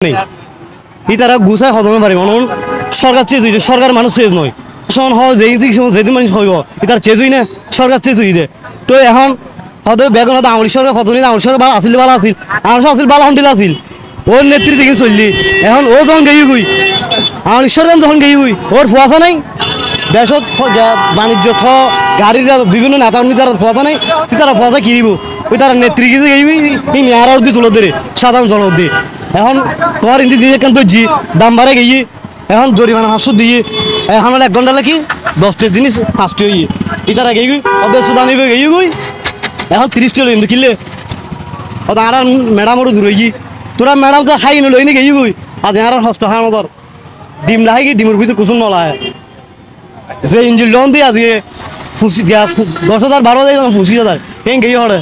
নেই ই তারা গুছাই হদমে পারে মানুষ সরকার চেজ হইছে সরকার মানুষ চেজ নয় শোন হয় যেদিন মানুষ হইব ই তার চেজ হই না সরকার চেজ হই দে তো এখন হয়তো বেগুন হয়তো আমলি সরকার কত নিন আমলি সরকার ভালো আসিল আমার আসিল ভালো হন্ডিল আসিল ওর নেতৃত্বে দেখে চললি এখন ও যখন গেই গুই আমলি সরকার যখন গেই গুই ওর ফুয়াশা নাই দেশত বাণিজ্য থ গাড়ির বিভিন্ন নেতা কর্মীদের ফুয়াশা নাই তুই তারা ফুয়াশা কিনিব ওই তারা নেতৃত্বে গেই এই নেয়ার অর্ধি তুলে ধরে সাধারণ জনক দিয়ে এখন তোমার ইন্দি দিয়ে কেন জি দাম বাড়ে গিয়ে এখন জরিমানা 500 দিয়ে এখন 1 ঘন্টা লাগি 10টা জিনিস 5টি হইয়ে ইতারা গেই ওদের সুদানি গেই গই এখন 30 টাকা ইন্দি কিনলে ওটা আর ম্যাডামও দূরে গিয়ে তোরা ম্যাডাম তো খাই নিল ইনি গেই গই আজ আর হস্ত খান ওদের ডিম লাগাই কি ডিমের ভিতরে কুসুম নলায় যে ইঞ্জিন লোন দিয়ে আজকে 10,000 12,000 50,000 কেন গেই হরে